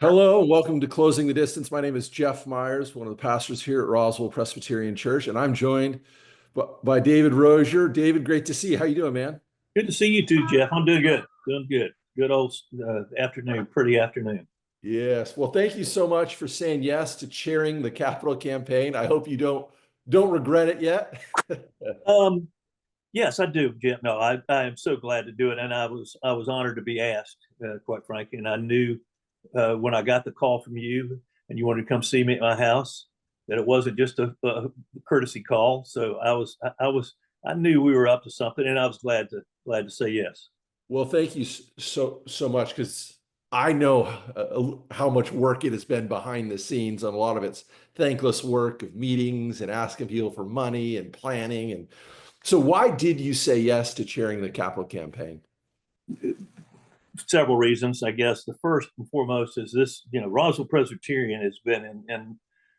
Hello, welcome to Closing the Distance. My name is Jeff Meyers, one of the pastors here at Roswell Presbyterian Church, and I'm joined by David Rozier. David, great to see you. How you doing, man? Good to see you too, Jeff. I'm doing good. Doing good. Good old afternoon, pretty afternoon. Yes. Well, thank you so much for saying yes to chairing the capital campaign. I hope you don't regret it yet. Um, yes, I do, Jeff. No, I am so glad to do it, and I was honored to be asked, quite frankly. And I knew when I got the call from you and you wanted to come see me at my house that it wasn't just a courtesy call. So I knew we were up to something, and I was glad to say yes. Well, thank you so much because I know how much work it has been behind the scenes, and a lot of it's thankless work of meetings and asking people for money and planning. And so, why did you say yes to chairing the capital campaign? Several reasons, I guess. The first and foremost is this, Roswell Presbyterian has been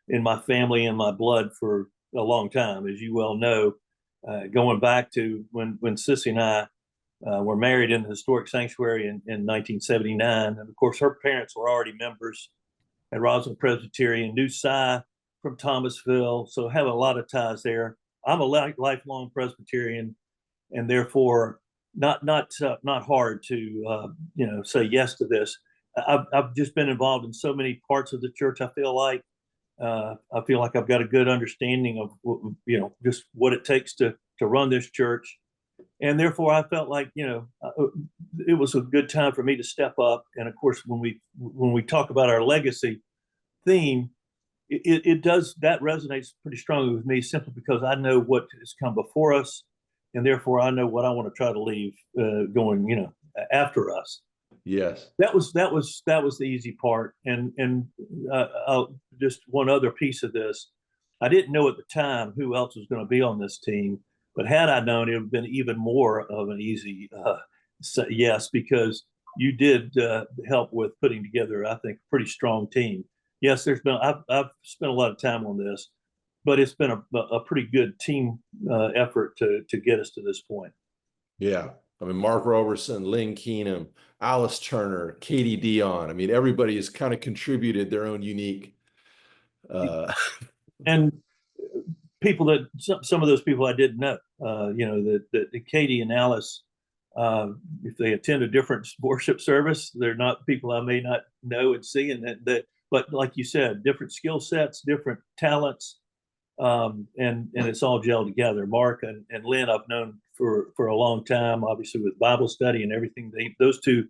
in my family and my blood for a long time, as you well know, going back to when Sissy and I were married in the historic sanctuary in 1979. And of course, her parents were already members at Roswell Presbyterian, knew Cy from Thomasville, so have a lot of ties there. I'm a lifelong Presbyterian, and therefore not hard to say yes to this. I've just been involved in so many parts of the church. I feel like I've got a good understanding of just what it takes to run this church, and therefore I felt like it was a good time for me to step up. And of course, when we talk about our legacy theme, it does, that resonates pretty strongly with me, simply because I know what has come before us, and therefore I know what I want to try to leave going, after us. Yes. That was the easy part, and just one other piece of this. I didn't know at the time who else was going to be on this team, but had I known, it would have been even more of an easy yes, because you did help with putting together, I think, a pretty strong team. Yes, I've spent a lot of time on this, but it's been a pretty good team effort to get us to this point. Yeah. I mean, Mark Roberson, Lynn Keenum, Alice Turner, Katie Dion. I mean, everybody has kind of contributed their own unique. Uh, And people that some of those people I didn't know, that Katie and Alice, if they attend a different worship service, they're not people I may not know and see, and but like you said, different skill sets, different talents, and it's all gelled together. Mark and Lynn I've known for a long time, obviously with Bible study and everything. Those two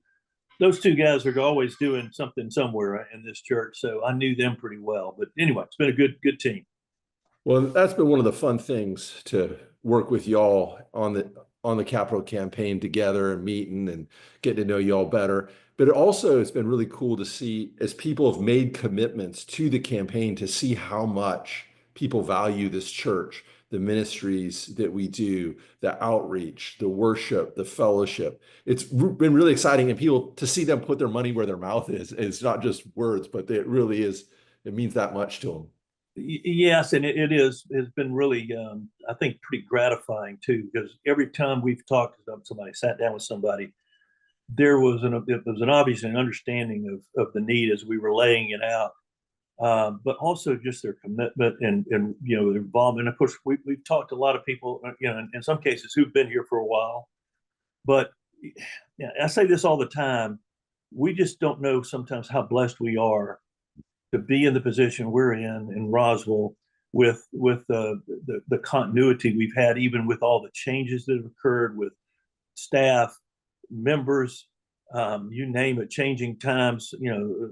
guys are always doing something somewhere in this church, so I knew them pretty well. But anyway, it's been a good team. well, that's been one of the fun things to work with y'all on the capital campaign together and meeting and getting to know y'all better. But it also, it's been really cool to see as people have made commitments to the campaign to see how much people value this church, the ministries that we do, the outreach, the worship, the fellowship. It's been really exciting, and people to see them put their money where their mouth is. It's not just words, but it really is. It means that much to them. Yes, and it is. It's been really, I think, pretty gratifying too, because every time we've talked to somebody, sat down with somebody, there was an obvious understanding of the need as we were laying it out, but also just their commitment and their involvement. Of course, we've talked to a lot of people, in some cases who've been here for a while, but yeah, I say this all the time. We just don't know sometimes how blessed we are to be in the position we're in Roswell, with the continuity we've had, even with all the changes that have occurred with staff, members, you name it, changing times.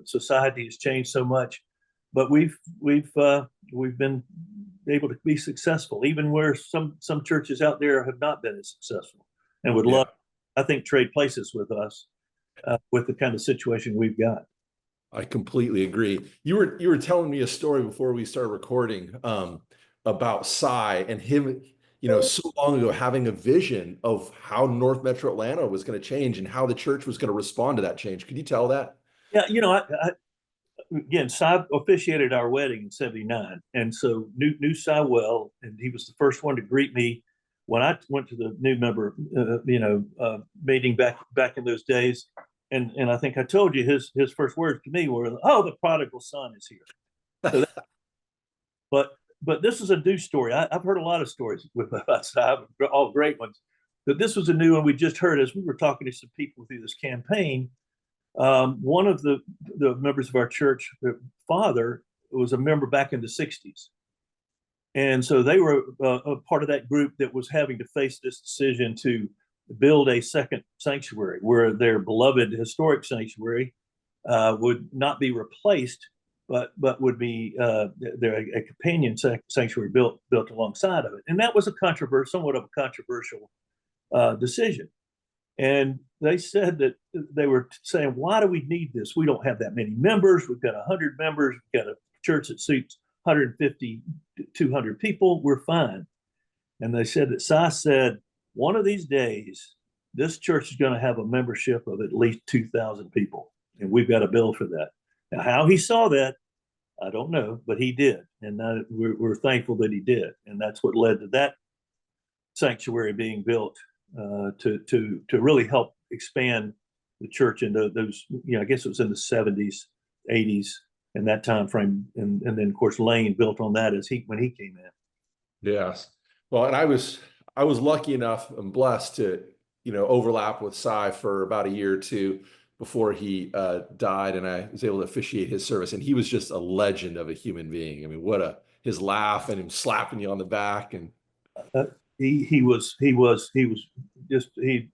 Society has changed so much, but we've been able to be successful, even where some churches out there have not been as successful, and would Yeah. love, I think, trade places with us, with the kind of situation we've got. I completely agree. You were telling me a story before we started recording about Cy and him, so long ago having a vision of how North Metro Atlanta was going to change and how the church was going to respond to that change. Could you tell that? Yeah, again, Cy officiated our wedding in '79, and so knew Cy well, and he was the first one to greet me when I went to the new member, meeting back in those days. and I think I told you his first words to me were, "Oh, the prodigal son is here." So that, but this is a new story. I've heard a lot of stories with us, all great ones. But this was a new one we just heard as we were talking to some people through this campaign. One of the members of our church, their father, was a member back in the '60s, and so they were a part of that group that was having to face this decision to build a second sanctuary where their beloved historic sanctuary would not be replaced, but would be a companion sanctuary built alongside of it. And that was somewhat of a controversial decision. And they said that they were saying, why do we need this? We don't have that many members. We've got 100 members. We've got a church that seats 150 to 200 people. We're fine. And they said that Si said, one of these days, this church is going to have a membership of at least 2,000 people. And we've got a bill for that. Now, how he saw that, I don't know, but he did. And we're thankful that he did. And that's what led to that sanctuary being built to really help expand the church into those, I guess it was in the '70s, '80s, and that time frame. And then, of course, Lane built on that when he came in. Yes. Well, and I was lucky enough and blessed to, overlap with Si for about a year or two before he died, and I was able to officiate his service. And he was just a legend of a human being. I mean, his laugh and him slapping you on the back, and he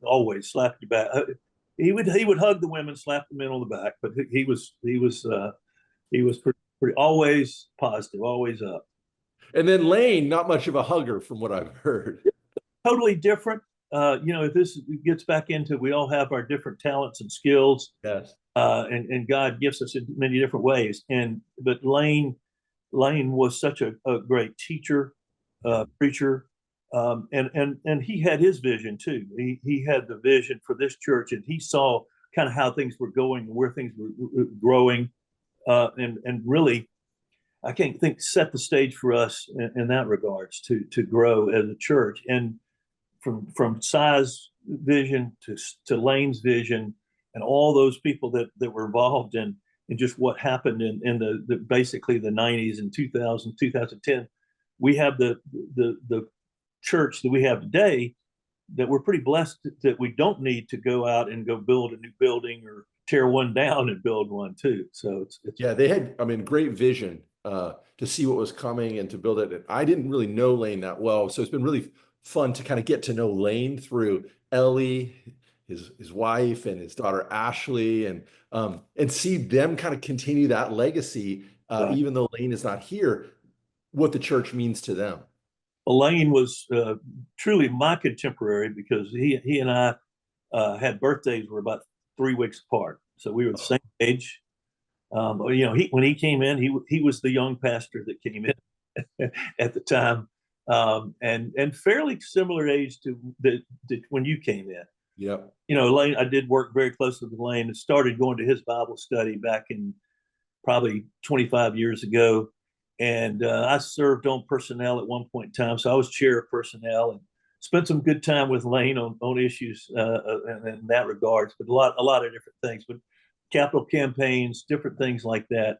always slapped you back. He would hug the women, slap the men on the back, but he was pretty always positive, always up. And then Lane, not much of a hugger from what I've heard. Totally different. If this gets back into, we all have our different talents and skills. Yes. And God gives us in many different ways. But Lane was such a great teacher, preacher. And he had his vision too. He had the vision for this church, and he saw kind of how things were going, where things were growing, and really, I can't think, set the stage for us in that regards to grow as a church. And from Si's vision to Lane's vision, and all those people that were involved in just what happened in the basically the '90s and 2000, 2010, we have the church that we have today, that we're pretty blessed that we don't need to go out and go build a new building or tear one down and build one too. So it's yeah, they had, great vision to see what was coming and to build it. And I didn't really know Lane that well, so it's been really fun to kind of get to know Lane through Ellie, his wife, and his daughter Ashley, and see them kind of continue that legacy, right. even though Lane is not here, what the church means to them. Lane was truly my contemporary, because he and I had birthdays were about 3 weeks apart, so we were the same age. When he came in, he was the young pastor that came in at the time, and fairly similar age to when you came in. Yep. Lane, I did work very closely with Lane and started going to his Bible study back in probably 25 years ago. And I served on personnel at one point in time, so I was chair of personnel, and spent some good time with Lane on issues in that regards, but a lot of different things, but capital campaigns, different things like that.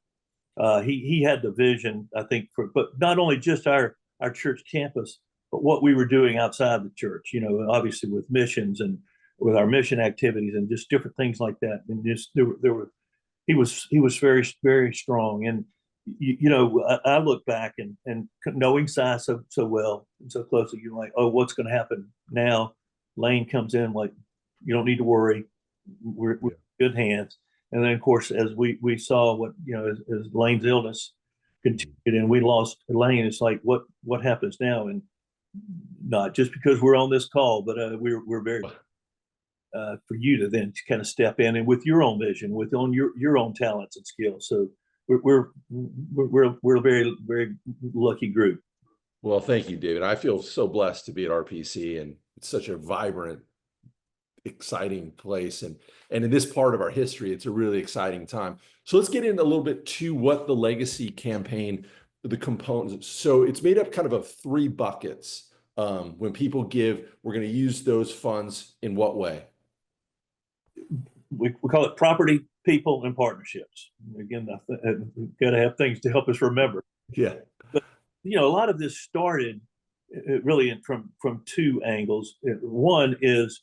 He had the vision, I think, but not only just our church campus, but what we were doing outside the church. Obviously with missions and with our mission activities and just different things like that. And just he was very, very strong. And I look back and knowing Si so well and so closely, you're like, oh, what's going to happen now? Lane comes in like, you don't need to worry. We're in good hands. And then, of course, as we saw what, as Lane's illness continued and we lost Lane, it's like, what happens now? And not just because we're on this call, but we're very for you to then kind of step in and with your own vision, with your own talents and skills. So we're a very, very lucky group. Well, thank you, David. I feel so blessed to be at RPC, and it's such a vibrant, exciting place. And in this part of our history, it's a really exciting time. So let's get in a little bit to what the legacy campaign, the components. So it's made up kind of 3 buckets. When people give, we're going to use those funds in what way? we call it property, people, and partnerships. Again, we've got to have things to help us remember. Yeah. But a lot of this started really from two angles. One is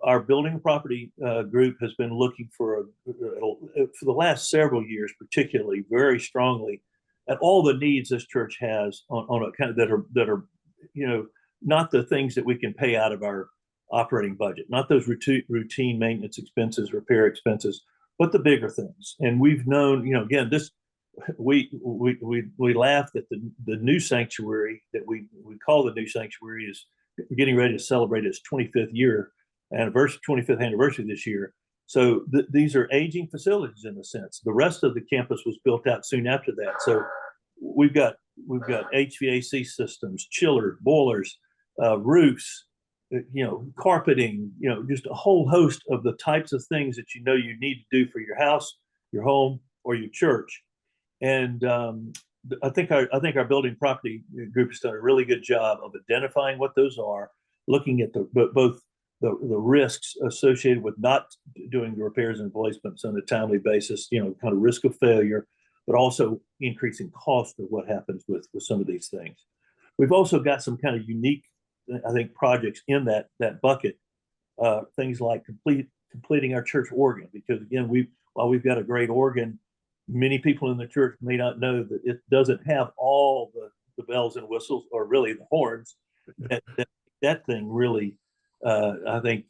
our building and property group has been looking for the last several years, particularly very strongly, at all the needs this church has on a kind of that are not the things that we can pay out of our operating budget, not those routine maintenance expenses, repair expenses, but the bigger things. And we've known, again, this we laughed at the new sanctuary that we call the new sanctuary is getting ready to celebrate its 25th anniversary this year. So these are aging facilities in a sense. The rest of the campus was built out soon after that. So we've got HVAC systems, chillers, boilers, roofs, carpeting, just a whole host of the types of things that you need to do for your house, your home, or your church. And I think our building property group has done a really good job of identifying what those are, looking at both the risks associated with not doing the repairs and replacements on a timely basis, kind of risk of failure, but also increasing cost of what happens with some of these things. We've also got some kind of unique, I think, projects in that bucket, things like completing our church organ, because again, while we've got a great organ, many people in the church may not know that it doesn't have all the bells and whistles, or really the horns, that thing really, I think,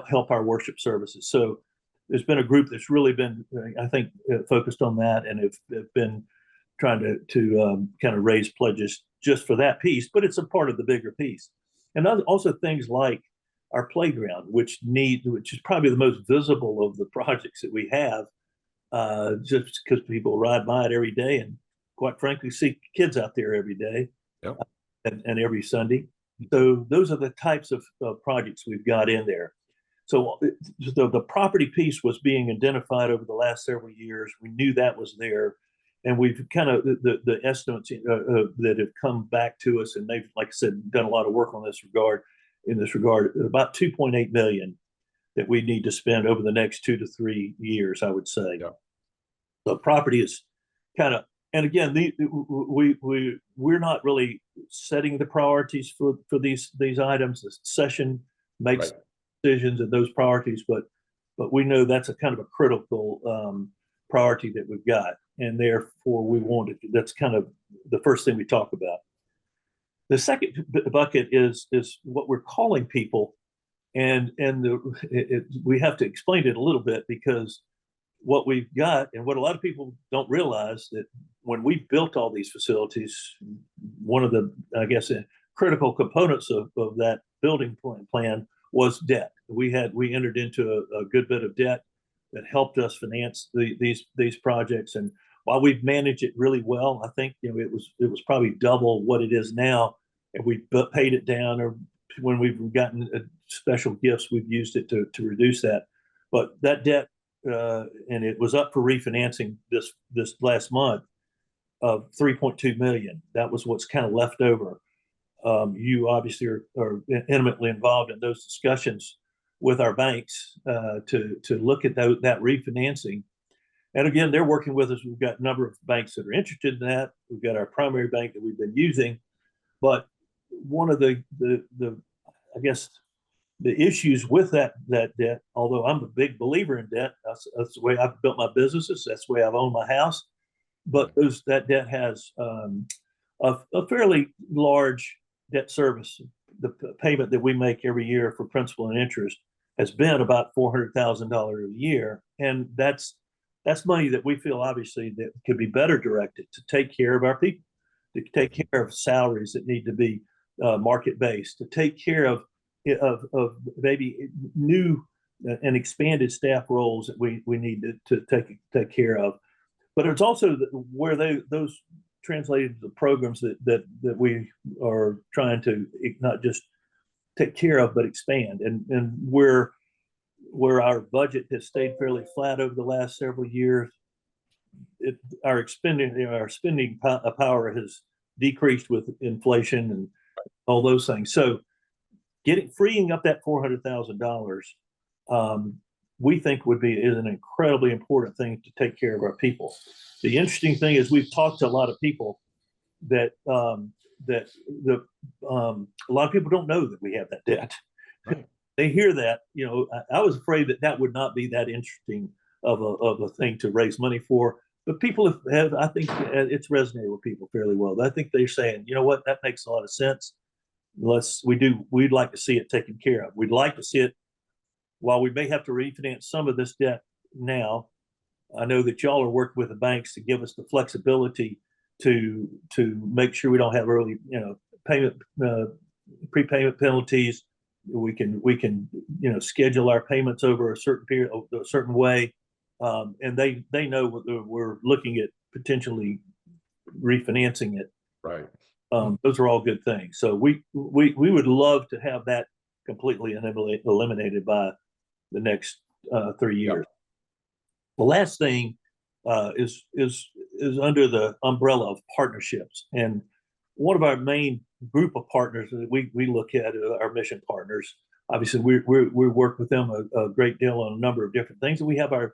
help our worship services. So there's been a group that's really been, I think, focused on that, and have been trying to kind of raise pledges just for that piece, but it's a part of the bigger piece. And also things like our playground, which is probably the most visible of the projects that we have, just because people ride by it every day, and quite frankly, see kids out there every day. Yep. And every Sunday. So those are the types of projects we've got in there. So the property piece was being identified over the last several years. We knew that was there, and we've kind of the estimates that have come back to us, and they've, like I said, done a lot of work on this regard. About 2.8 million that we need to spend over the next 2 to 3 years, I would say. Yeah. The property is kind of, and again, we're not really setting the priorities for these items. The session makes decisions of those priorities, but we know that's a kind of a critical priority that we've got, and therefore that's kind of the first thing we talk about. The second bucket is what we're calling people, and we have to explain it a little bit, because what we've got, and what a lot of people don't realize, that when we built all these facilities, one of the, I guess, critical components of that building plan was debt. We entered into a good bit of debt that helped us finance these projects. And while we've managed it really well, I think it was probably double what it is now, and we paid it down, or when we've gotten special gifts, we've used it to reduce that. But that debt, and it was up for refinancing this last month, of 3.2 million. That was what's kind of left over. You obviously are intimately involved in those discussions with our banks to look at that refinancing. And again, they're working with us. We've got a number of banks that are interested in that. We've got our primary bank that we've been using, but one of the I guess the issues with that debt, although I'm a big believer in debt, that's the way I've built my businesses, that's the way I've owned my house. But that debt has a fairly large debt service. The payment that we make every year for principal and interest has been about $400,000 a year, and that's money that we feel obviously that could be better directed to take care of our people, to take care of salaries that need to be market based, to take care of maybe new and expanded staff roles that we need to take care of. But it's also where those translated to the programs that we are trying to not just take care of, but expand. And where our budget has stayed fairly flat over the last several years, our spending power has decreased with inflation and all those things. So freeing up that $400,000 we think is an incredibly important thing to take care of our people. The interesting thing is we've talked to a lot of people that a lot of people don't know that we have that debt. Right. They hear that, I was afraid that would not be that interesting of a thing to raise money for, but people have I think it's resonated with people fairly well. I think they're saying, you know what, that makes a lot of sense. We'd like to see it taken care of. We'd like to see it, while we may have to refinance some of this debt now. I know that y'all are working with the banks to give us the flexibility to make sure we don't have early, payment, prepayment penalties. We can schedule our payments over a certain period, a certain way, and they know we're looking at potentially refinancing it. Right. Those are all good things. So we would love to have that completely eliminated by the next 3 years. Yep. The last thing is under the umbrella of partnerships, and one of our main group of partners that we look at are our mission partners. Obviously, we work with them a great deal on a number of different things, and we have our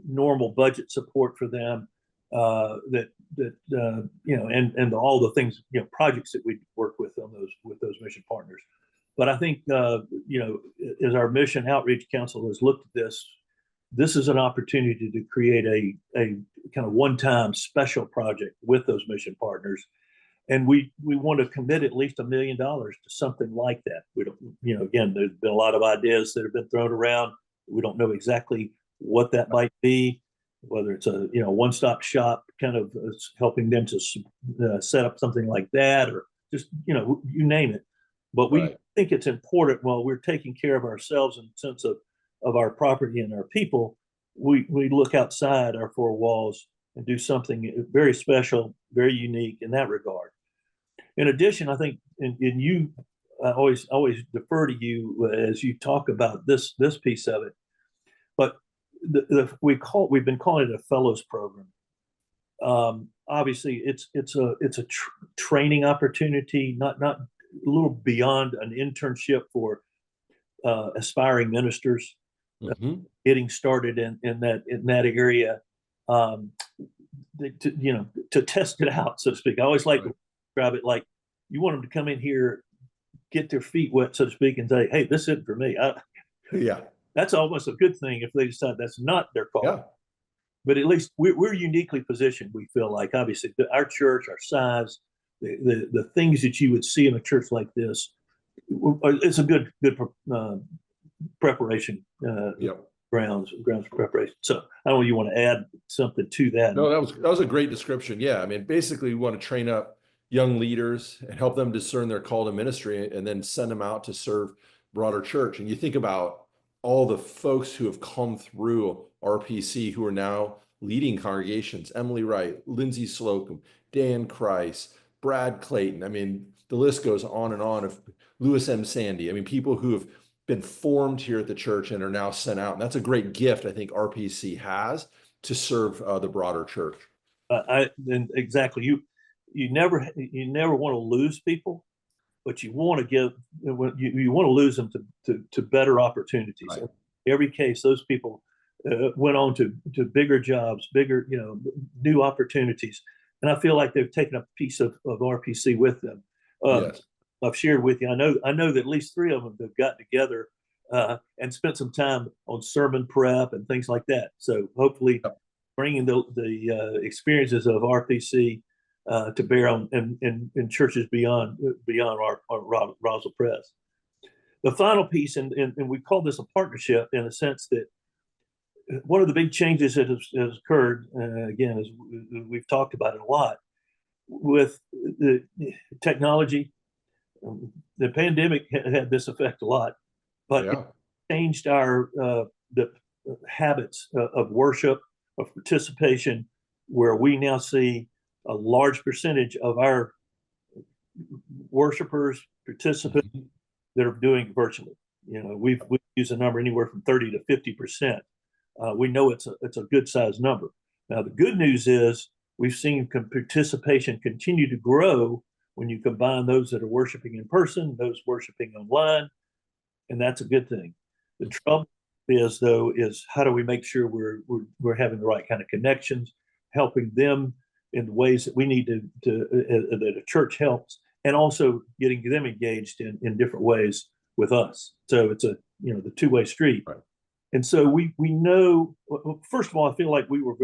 normal budget support for them. And all the things, projects that we work with on those mission partners. But I think, as our Mission Outreach Council has looked at this is an opportunity to create a kind of one-time special project with those mission partners. And we want to commit at least $1 million to something like that. We don't, again, there's been a lot of ideas that have been thrown around. We don't know exactly what that might be, whether it's a one-stop shop kind of helping them to set up something like that, or just you name it. But we think it's important, while we're taking care of ourselves in the sense of our property and our people, we look outside our four walls and do something very special, very unique in that regard. In addition, I think, and you, I always defer to you as you talk about this piece of it, but we've been calling it a fellows program. Obviously, it's a training opportunity, not a little beyond an internship for aspiring ministers, getting started in that area, to test it out, so to speak. I always like to describe it like you want them to come in here, get their feet wet, so to speak, and say, "Hey, this isn't for me." That's almost a good thing if they decide that's not their call. Yeah. But at least we're uniquely positioned. We feel like, obviously, our church, our size, the things that you would see in a church like this, it's a good preparation. Grounds for preparation. So I don't know if you want to add something to that. No, that was a great description. Yeah, I mean, basically, we want to train up young leaders and help them discern their call to ministry, and then send them out to serve broader church. And you think about all the folks who have come through RPC who are now leading congregations: Emily Wright, Lindsay Slocum, Dan Kreis, Brad Clayton. I mean, the list goes on and on, of Louis M. Sandy. I mean, people who have been formed here at the church and are now sent out. And that's a great gift I think RPC has to serve the broader church. And exactly. You never want to lose people, but you want to give, you want to lose them to better opportunities. Right. In every case, those people went on to bigger jobs, bigger, new opportunities. And I feel like they've taken a piece of RPC with them. Yes. I've shared with you. I know that at least 3 of them have gotten together and spent some time on sermon prep and things like that. So hopefully, bringing the experiences of RPC to bear on in churches beyond our Rozier Press. The final piece, and we call this a partnership in the sense that one of the big changes that has occurred, again, as we've talked about it a lot, with the technology. The pandemic had this effect a lot, but it changed our the habits of worship, of participation, where we now see a large percentage of our worshipers, participants that are doing virtually. We've used a number anywhere from 30 to 50%. We know it's a good sized number. Now, the good news is we've seen participation continue to grow when you combine those that are worshiping in person, those worshiping online, and that's a good thing. The trouble is, though, is how do we make sure we're having the right kind of connections, helping them in the ways that we need that a church helps, and also getting them engaged in different ways with us. So it's the two-way street. Right. And so we know, first of all, I feel like we were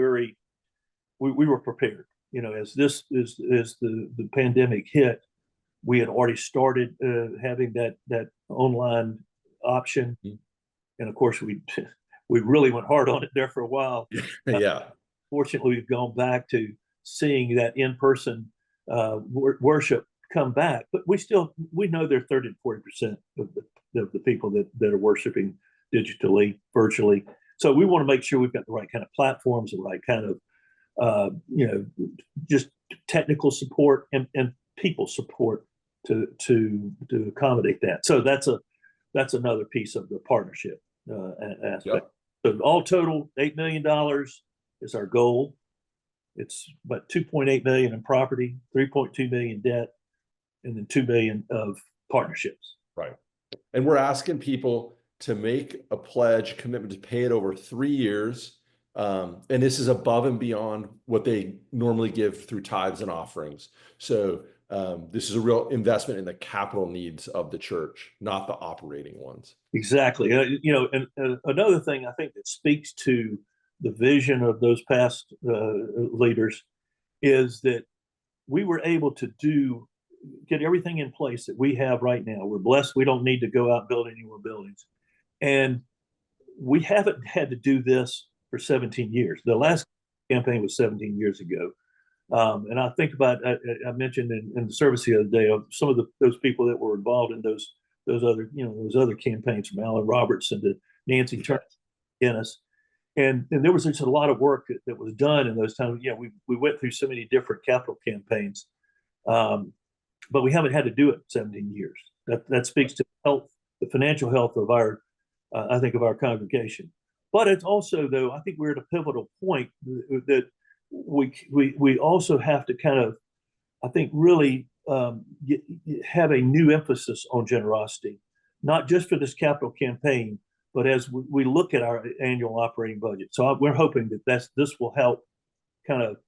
prepared. As the pandemic hit, we had already started having that online option, and of course we really went hard on it there for a while. Yeah. Fortunately, we've gone back to seeing that in-person worship come back, but we know they're 30 to 40% of the people that are worshiping digitally, virtually. So we want to make sure we've got the right kind of platforms, the right kind of just technical support and people support to accommodate that. So that's another piece of the partnership aspect. Yep. So all total, $8 million is our goal. It's about 2.8 million in property, 3.2 million debt, and then 2 million of partnerships. Right. And we're asking people to make a pledge commitment to pay it over 3 years. And this is above and beyond what they normally give through tithes and offerings. So this is a real investment in the capital needs of the church, not the operating ones. Exactly. And another thing I think that speaks to the vision of those past leaders is that we were able to get everything in place that we have right now. We're blessed. We don't need to go out and build any more buildings. And we haven't had to do this for 17 years. The last campaign was 17 years ago. And I think about, I mentioned in the service the other day of some of those people that were involved in those other campaigns, from Alan Robertson to Nancy Turner, Guinness. And there was just a lot of work that was done in those times. We went through so many different capital campaigns, but we haven't had to do it in 17 years. That speaks to the financial health of I think of our congregation. But it's also, though, I think we're at a pivotal point that we also have to kind of, I think, really have a new emphasis on generosity, not just for this capital campaign, but as we look at our annual operating budget. So we're hoping that this will help kind of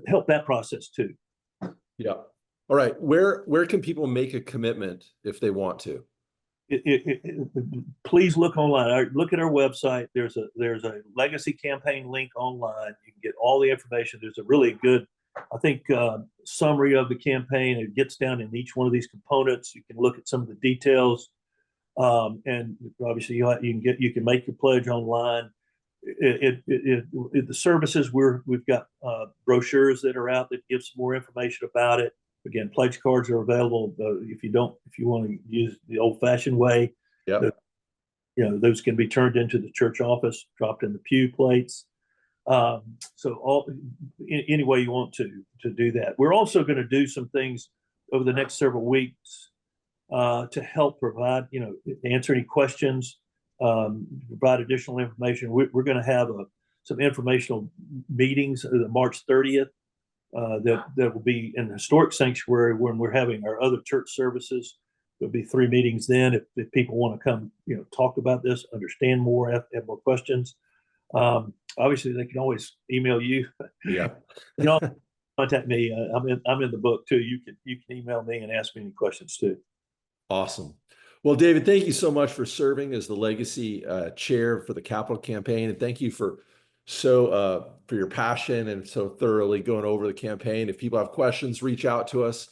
help that process too. Yeah. All right. Where can people make a commitment if they want to? Please look online. Look at our website. There's a legacy campaign link online. You can get all the information. There's a really good, I think, summary of the campaign. It gets down in each one of these components. You can look at some of the details, and obviously you can make your pledge online. The services we've got brochures that are out that give some more information about it. Again, pledge cards are available. If you want to use the old-fashioned way, yeah, those can be turned into the church office, dropped in the pew plates. So any way you want to do that. We're also going to do some things over the next several weeks to help provide, answer any questions, provide additional information. We're going to have some informational meetings March 30th. That will be in the historic sanctuary when we're having our other church services. There'll be 3 meetings then. If people want to come, talk about this, understand more, have more questions. Obviously, they can always email you. Yeah. Contact me. I'm in the book too. You can email me and ask me any questions too. Awesome. Well, David, thank you so much for serving as the legacy chair for the capital campaign, and thank you for your passion and so thoroughly going over the campaign. If people have questions, reach out to us.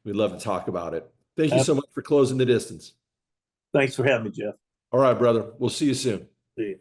We'd love to talk about it. Thank you so much for closing the distance. Thanks for having me, Jeff. All right, brother. We'll see you soon. See you.